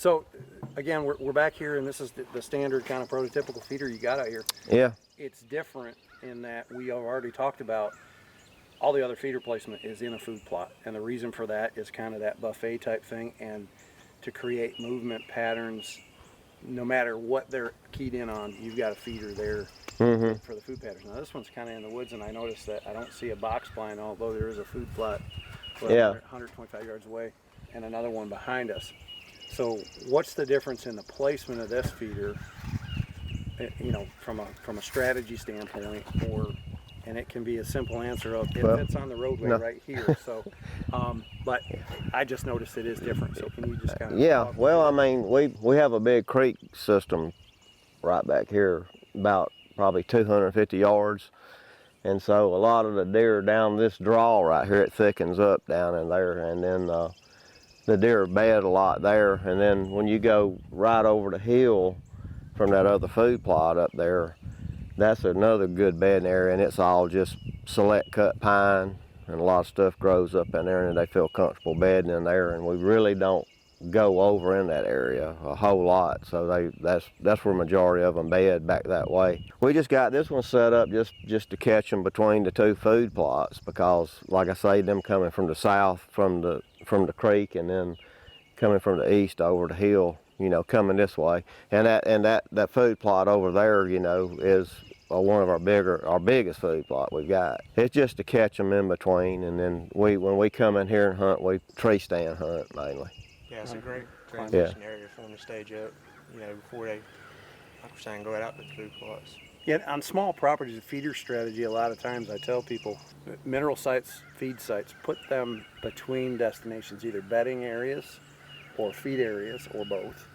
So again, we're back here, and this is the standard kind of prototypical feeder you got out here. Yeah. It's different in that we have already talked about all the other feeder placement is in a food plot, and the reason for that is kind of that buffet type thing, and to create movement patterns, no matter what they're keyed in on, you've got a feeder there for the food patterns. Now this one's kind of in the woods, and I noticed that I don't see a box blind, although there is a food plot 125 yards away, and another one behind us. So what's the difference in the placement of this feeder, you know, from a strategy standpoint, and it can be a simple answer of it fits on the roadway right here. So, but I just noticed it is different. So can you just kind of Yeah. Well, I mean, we have a big creek system right back here, about probably 250 yards, and so a lot of the deer down this draw right here, it thickens up down in there, and then the deer bed a lot there, and then when you go right over the hill from that other food plot up there, that's another good bedding area, and it's all just select cut pine, and a lot of stuff grows up in there, and they feel comfortable bedding in there, and we really don't go over in that area a whole lot, so that's where majority of them bed back that way. We just got this one set up just to catch them between the two food plots, because like I say, them coming from the south from the creek, and then coming from the east over the hill, you know, coming this way, and that food plot over there, you know, is one of our biggest food plot we've got. It's just to catch them in between, and then when we come in here and hunt, we tree stand hunt mainly. Yeah, it's a great transition area for them to stage up, you know, before they, like we're saying, go out to the food plots. Yeah, on small properties, a feeder strategy, a lot of times I tell people, mineral sites, feed sites, put them between destinations, either bedding areas or feed areas or both.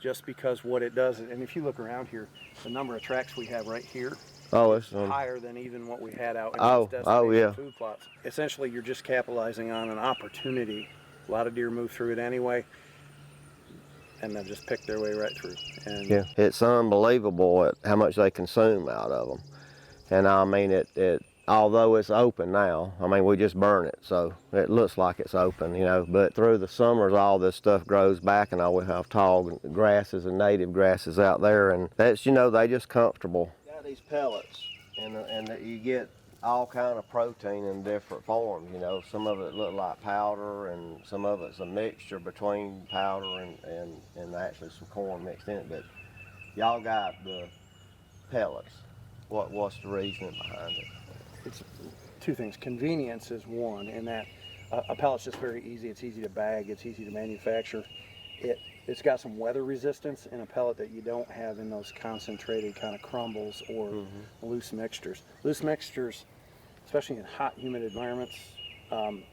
Just because what it does, and if you look around here, the number of tracks we have right here is higher than even what we had out in those destination food plots. Essentially, you're just capitalizing on an opportunity. A lot of deer move through it anyway, and they'll just pick their way right through. And yeah, it's unbelievable how much they consume out of them. And I mean, it although it's open now, I mean, we just burn it, so it looks like it's open, you know, but through the summers, all this stuff grows back, and we have tall grasses and native grasses out there, and that's, you know, they just comfortable. Got these pellets, and you get all kind of protein in different forms, you know. Some of it look like powder, and some of it's a mixture between powder and actually some corn mixed in it, but y'all got the pellets. What's the reasoning behind it? it's two things. Convenience is one, in that a pellet's just very easy. It's easy to bag. It's easy to manufacture. It's got some weather resistance in a pellet that you don't have in those concentrated kind of crumbles or loose mixtures. Loose mixtures, especially in hot, humid environments,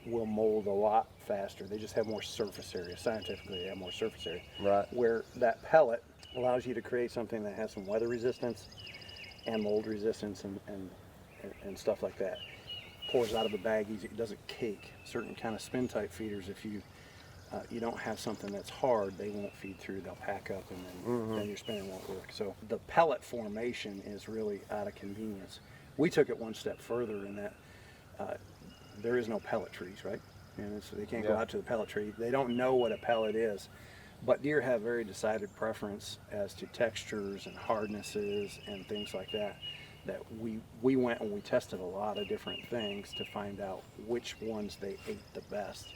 will mold a lot faster. They just have more surface area. Scientifically, they have more surface area. Right. Where that pellet allows you to create something that has some weather resistance and mold resistance and stuff like that. Pours out of the bag easy. It doesn't cake. Certain kind of spin type feeders, if you don't have something that's hard, they won't feed through. They'll pack up, and then your spinning won't work. So the pellet formation is really out of convenience. We took it one step further in that there is no pellet trees, right? And so they can't go out to the pellet tree. They don't know what a pellet is. But deer have very decided preference as to textures and hardnesses and things like that. That we went and we tested a lot of different things to find out which ones they ate the best,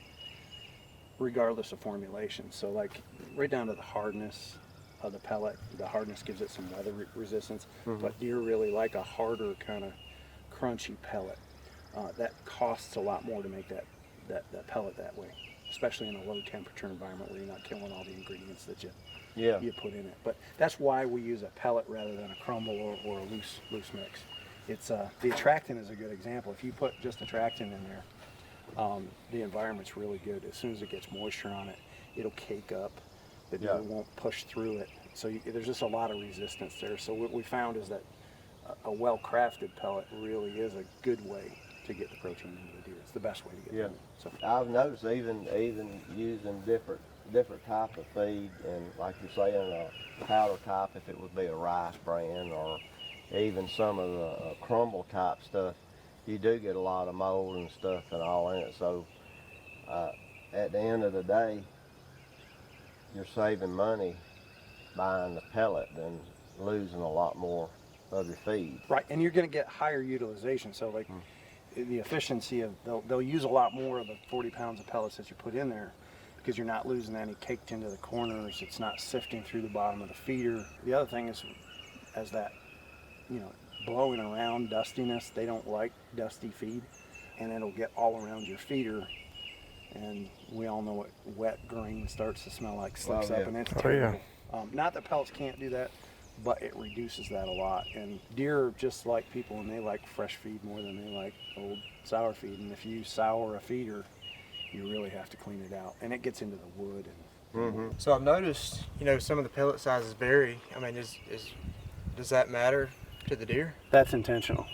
regardless of formulation. So like right down to the hardness of the pellet. The hardness gives it some weather resistance, but deer really like a harder kind of crunchy pellet. That costs a lot more to make that pellet that way, especially in a low temperature environment where you're not killing all the ingredients that you put in it. But that's why we use a pellet rather than a crumble or a loose mix. It's the attractant is a good example. If you put just attractant in there, the environment's really good. As soon as it gets moisture on it, it'll cake up. The deer won't push through it. So there's just a lot of resistance there. So what we found is that a well-crafted pellet really is a good way to get the protein into the deer. It's the best way to get it. So I've noticed even using different type of feed, and like you're saying, a powder type, if it would be a rice bran, or even some of the crumble type stuff, you do get a lot of mold and stuff and all in it. So at the end of the day, you're saving money buying the pellet than losing a lot more of your feed. Right, and you're going to get higher utilization. So like the efficiency of, they'll use a lot more of the 40 pounds of pellets that you put in there because you're not losing any caked into the corners. It's not sifting through the bottom of the feeder. The other thing is, as that, blowing around dustiness, they don't like dusty feed, and it'll get all around your feeder. And we all know what wet grain starts to smell like, slips up, and it's terrible. Not that pellets can't do that, but it reduces that a lot. And deer are just like people, and they like fresh feed more than they like old sour feed. And if you sour a feeder, you really have to clean it out, and it gets into the wood. And So I've noticed, some of the pellet sizes vary. I mean, does that matter to the deer? that's intentional.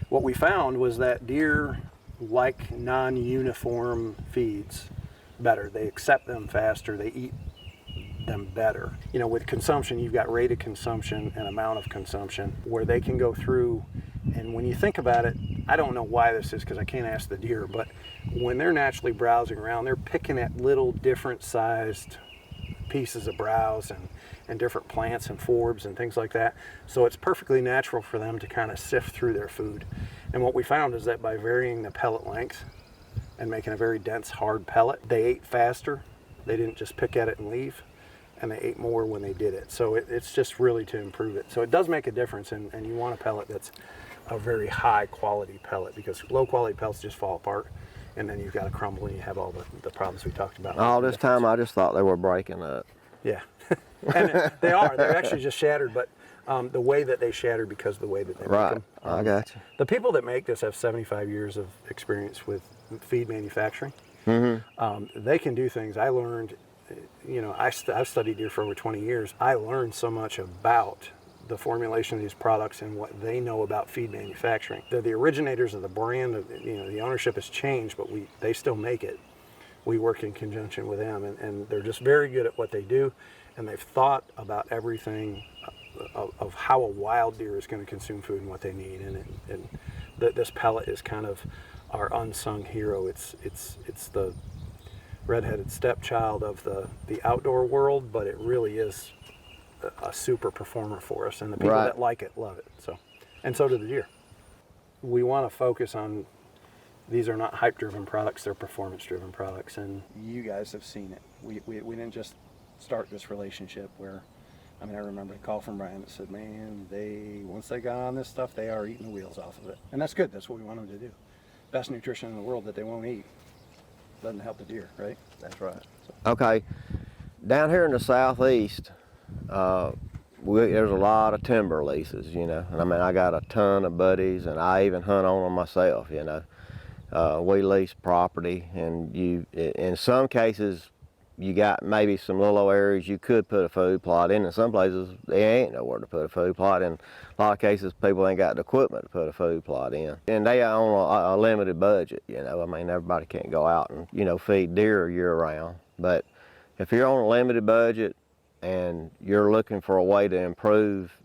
What we found was that deer like non-uniform feeds better. They accept them faster. They eat them better. With consumption, you've got rate of consumption and amount of consumption where they can go through. And when you think about it, I don't know why this is because I can't ask the deer, but when they're naturally browsing around, they're picking at little different sized pieces of browse and different plants and forbs and things like that. So it's perfectly natural for them to kind of sift through their food. And what we found is that by varying the pellet length and making a very dense, hard pellet, they ate faster. They didn't just pick at it and leave, and they ate more when they did it. So it's just really to improve it. So it does make a difference, and you want a pellet that's a very high quality pellet, because low quality pellets just fall apart, and then you've got to crumble and you have all the problems we talked about. All this time I just thought they were breaking up. Yeah, and they are. They're actually just shattered, but the way that they shattered because of the way that they make them. I got you. The people that make this have 75 years of experience with feed manufacturing. They can do things. I learned, I've studied deer for over 20 years. I learned so much about the formulation of these products and what they know about feed manufacturing. They're the originators of the brand. The ownership has changed, but they still make it. We work in conjunction with them, and they're just very good at what they do, and they've thought about everything of how a wild deer is going to consume food and what they need, and this pellet is kind of our unsung hero. It's the redheaded stepchild of the outdoor world, but it really is a super performer for us, and the people that like it love it. And so do the deer. We want to focus on, these are not hype-driven products, they're performance-driven products, and you guys have seen it. We didn't just start this relationship where, I remember a call from Brian that said, man, once they got on this stuff, they are eating the wheels off of it. And that's good, that's what we want them to do. Best nutrition in the world that they won't eat doesn't help the deer, right? That's right. Okay, down here in the southeast, there's a lot of timber leases, and I got a ton of buddies, and I even hunt on them myself, We lease property, and in some cases, you got maybe some little areas you could put a food plot in. In some places, there ain't nowhere to put a food plot. In a lot of cases, people ain't got the equipment to put a food plot in. And they are on a limited budget, everybody can't go out and, feed deer year round. But if you're on a limited budget and you're looking for a way to improve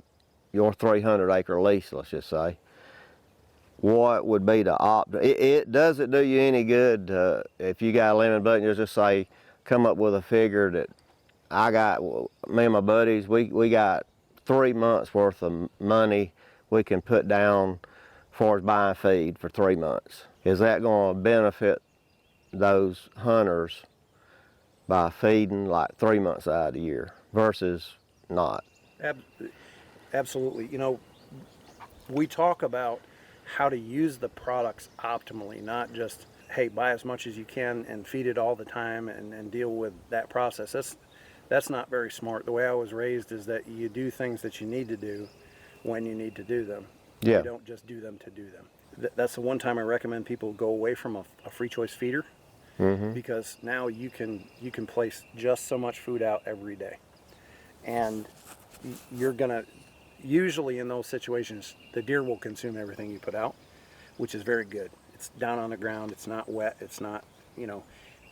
your 300-acre lease, let's just say, what would be the does it do you any good if you got a limited budget, just say, come up with a figure that me and my buddies, we got 3 months worth of money we can put down for buying feed for 3 months. Is that going to benefit those hunters by feeding like 3 months out of the year versus not? Absolutely. We talk about how to use the products optimally, not just, hey, buy as much as you can and feed it all the time and deal with that process. That's not very smart. The way I was raised is that you do things that you need to do when you need to do them. Yeah. You don't just do them to do them. That's the one time I recommend people go away from a free choice feeder, because now you can place just so much food out every day. And you're gonna, usually in those situations, the deer will consume everything you put out, which is very good. It's down on the ground, it's not wet, it's not,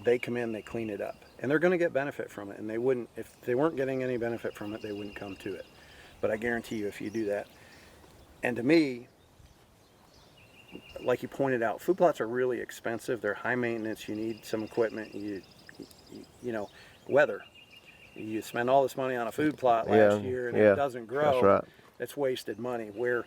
they come in, they clean it up. And they're gonna get benefit from it, and they wouldn't, if they weren't getting any benefit from it, they wouldn't come to it. But I guarantee you, if you do that, and to me, like you pointed out, food plots are really expensive, they're high maintenance, you need some equipment, weather. You spend all this money on a food plot last Yeah, year and yeah, it doesn't grow. that's right. It's wasted money. Where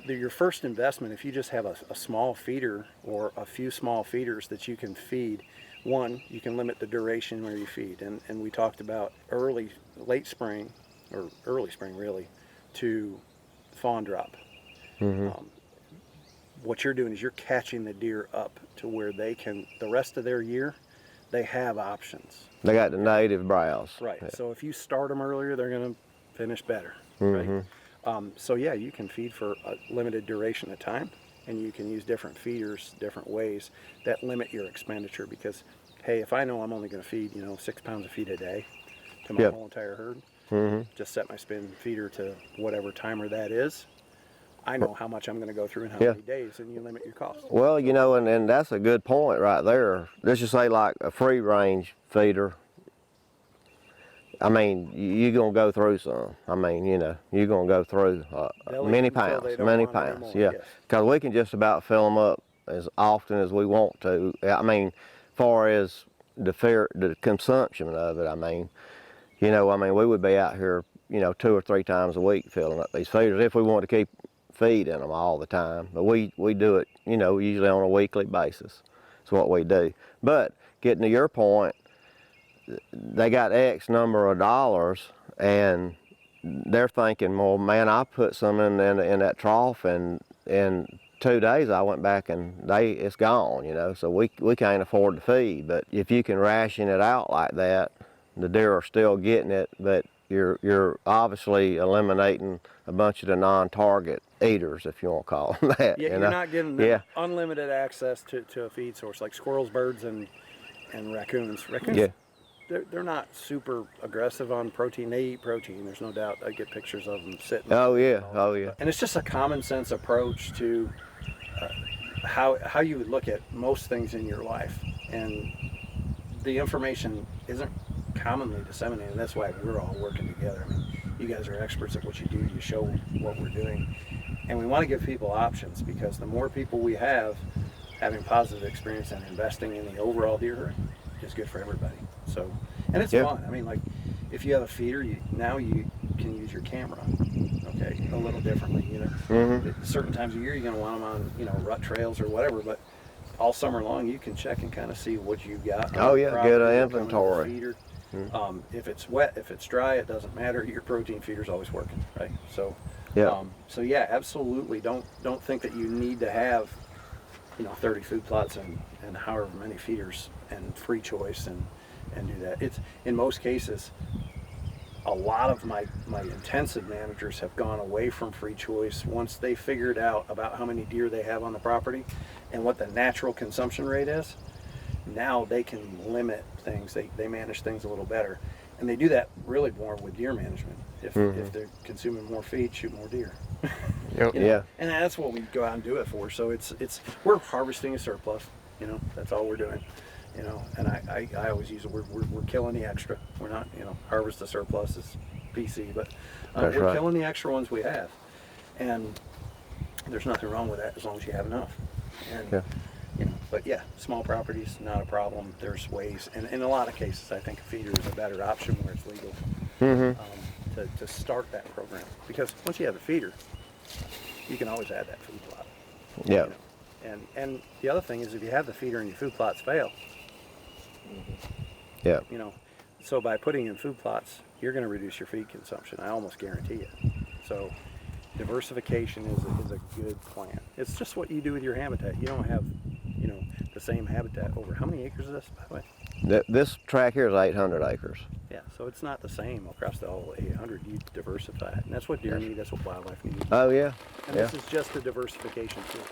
your first investment, if you just have a small feeder or a few small feeders that you can feed, one, you can limit the duration where you feed. And we talked about late spring, or early spring really, to fawn drop. What you're doing is you're catching the deer up to where they can, the rest of their year, they have options. They got the native browse. Right. Yeah. So if you start them earlier, they're going to finish better. Mm-hmm. Right. So yeah, you can feed for a limited duration of time, and you can use different feeders, different ways that limit your expenditure. Because, hey, if I know I'm only going to feed 6 pounds of feed a day to my Yep. whole entire herd, Mm-hmm. just set my spin feeder to whatever timer that is. I know how much I'm going to go through in how Yeah. many days, and you limit your cost. Well, and that's a good point right there. Let's just say like a free range feeder. I mean, you're going to go through some. I mean, you're going to go through They'll many eat until they pounds, don't many want any pounds. more, Yeah, yes. because we can just about fill them up as often as we want to. I mean, far as the consumption of it, I mean, we would be out here, 2 or 3 times a week filling up these feeders if we want to keep feeding them all the time. But we do it, usually on a weekly basis. That's what we do. But getting to your point, they got X number of dollars, and they're thinking, well, man, I put some in that trough, and in 2 days I went back and it's gone, so we can't afford to feed. But if you can ration it out like that, the deer are still getting it, but you're obviously eliminating a bunch of the non-target eaters, if you want to call them that. Yeah, you're not getting Yeah. unlimited access to a feed source like squirrels, birds, and raccoons. Raccoons, Yeah. they're not super aggressive on protein. They eat protein. There's no doubt. I get pictures of them sitting. Oh yeah, oh yeah. And it's just a common sense approach to how you would look at most things in your life, and the information isn't commonly disseminated. And that's why we're all working together. I mean, you guys are experts at what you do. You show what we're doing, and we want to give people options, because the more people we have having positive experience and investing in the overall deer herd is good for everybody. So, and it's Yeah. fun. I mean, like if you have a feeder, now you can use your camera, okay, a little differently. At certain times of year, you're going to want them on, rut trails or whatever, but all summer long, you can check and kind of see what you've got. Oh, yeah, property, get an coming to the inventory. feeder. If it's wet, if it's dry, it doesn't matter. Your protein feeder's always working, right? So, Yeah. so yeah, absolutely. Don't think that you need to have 30 food plots and however many feeders and free choice and do that. It's in most cases, a lot of my intensive managers have gone away from free choice once they figured out about how many deer they have on the property and what the natural consumption rate is. Now they can limit things. They manage things a little better, and they do that really more with deer management. If they're consuming more feed, shoot more deer. Yep. Yeah. And that's what we go out and do it for. So we're harvesting a surplus. That's all we're doing. And I always use the word we're killing the extra. We're not, harvest the surplus is PC, but That's we're right. killing the extra ones we have. And there's nothing wrong with that as long as you have enough. And Yeah. but yeah, small properties, not a problem. There's ways, and in a lot of cases, I think a feeder is a better option where it's legal to start that program. Because once you have a feeder, you can always add that food plot. Yeah. And the other thing is, if you have the feeder and your food plots fail, Yeah. so by putting in food plots, you're going to reduce your feed consumption. I almost guarantee it. So diversification is a good plan. It's just what you do with your habitat. You don't have, the same habitat over. How many acres is this, by the way? This track here is 800 acres. Yeah, so it's not the same across the whole 800. You diversify it, and that's what deer need. That's what wildlife needs. Oh yeah. And Yeah. this is just a diversification tool.